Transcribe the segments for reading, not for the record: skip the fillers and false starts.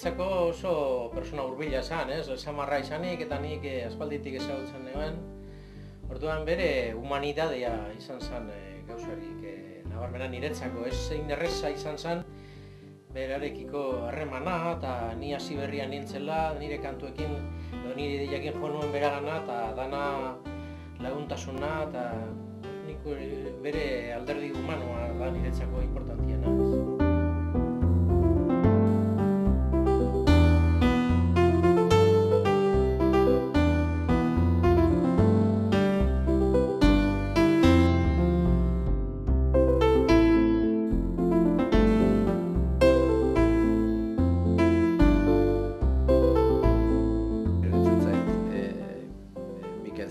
niretzako oso persona hurbila esan, samarra izanik eta nik aspalditik ezagutzen nuen. Orduan bere humanitatea izan zen gauzarik nabarmena niretzako, ez zein erreza izan zen berarekiko harremana eta ni hasi berrian nintzela, nire kantuekin edo nire ideiakin jo nuen beragana eta dana laguntasuna eta nik bere alderdi humanoa da niretzako importantiena.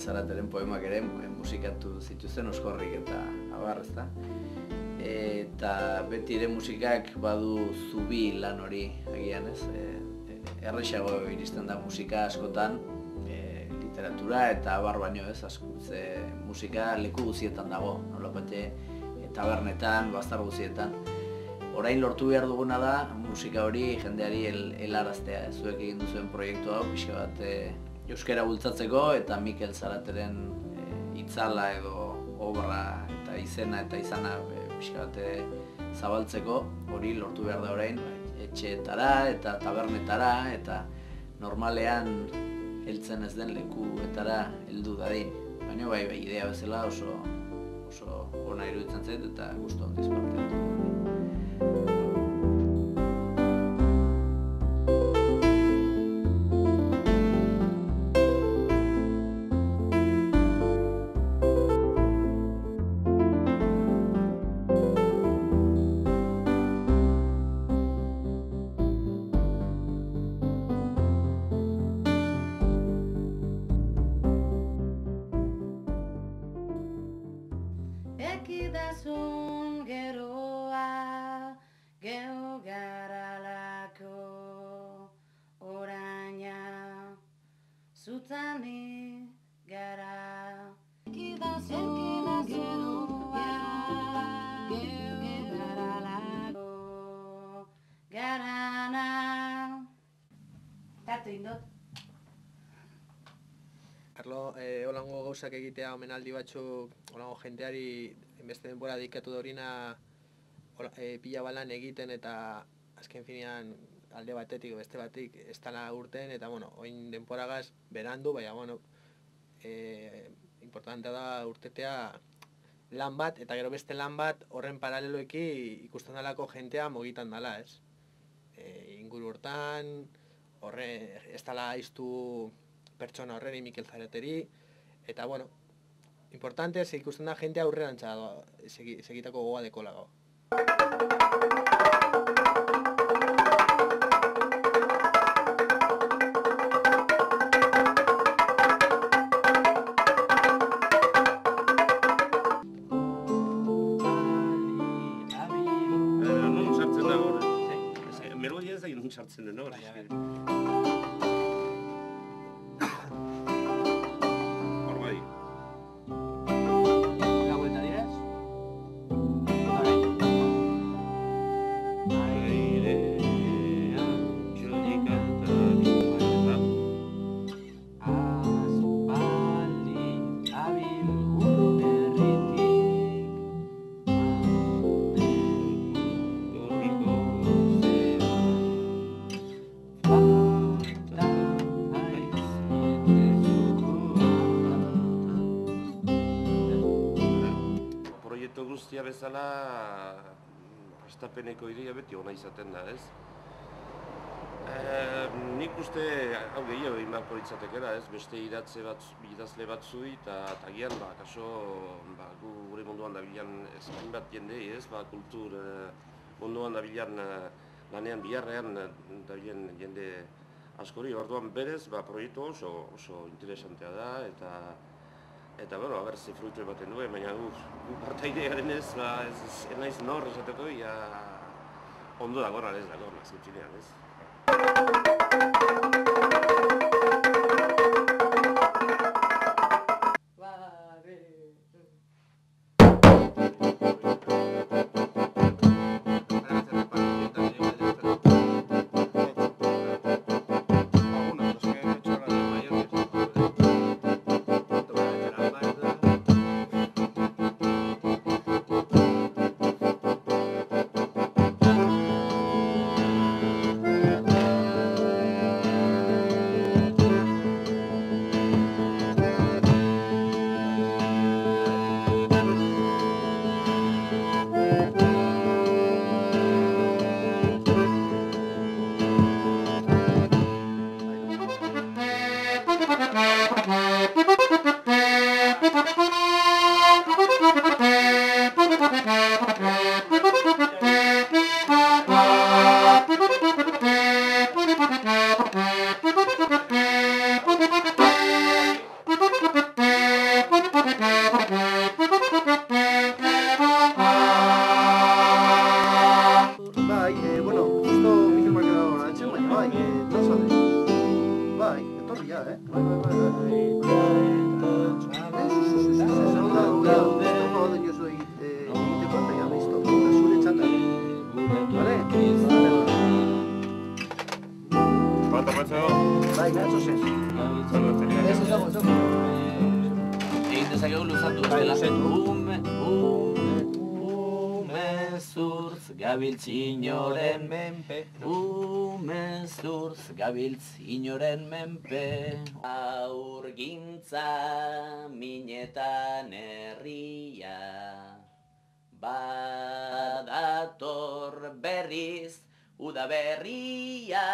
Zarateren poemak ere musikatu zituzten Oskorrik eta abar, ezta? Eta beti ere musikak badu zubi lan hori agian, ez? Errexago iristen da musika askotan, literatura eta abar baino, ez? Musika leku guzietan dago, nolapete tabernetan, bazter guzietan. Orain lortu behar duguna da musika hori jendeari helaraztea, zuek egin duzuen proiektu hau pixka bat euskara bultzatzeko eta Mikel Zarateren itzala edo obra eta izena eta izana pixka bat zabaltzeko hori lortu behar da orain etxeetara eta tabernetara eta normalean heltzen ez den lekuetara heldu dadin. Baina bai, idea bezala oso ona iruditzen zait eta gustu handiz parte hartu. Ekidazun geroa, geho garalako, oraina, zutani gara. Ekidazun geroa, geho garalako, garana. Tatu indot. Carlo, holango gauzak egitea omenaldi batzuk, holango jendeari beste denbora dedikatu daurina pila balan egiten eta azken finean alde batetik o beste batik ez dela urten eta oin denboragaz berandu, baina importantea da urtetea lan bat eta gero beste lan bat horren paraleloeki ikusten dalako jentea mogitan dala, ez? Inguru hortan, ez dala aiztu pertsona horreri, Mikel Zarateri, eta importante ikusten da jente aurrerantza segitako gogoa dekolago. Non sartzen da hor? Melodia ez da non sartzen den hor. Guztia bezala hastapeneko ideia beti ona izaten da, ez? Nik uste hau gehiago egin beharko litzatekela, ez? Beste idazle batzui eta agian, kaso, gure munduan dabilan ezin bat jendei, ez? Kultur munduan dabilan lanean biharrean dabilen jende askori, orduan berez, proiektu oso interesantea da eta aber ze fruitu ematen duen, baina partaidearen ez naiz nor esateko, ondo dagoen ez dagoen, azkutxinean, ez? Egin dezakegu luzatu bestela. Umezurtz gabiltz inoren menpe. Umezurtz gabiltz inoren menpe. Aurgintza minetan herria. Badator berriz udaberria.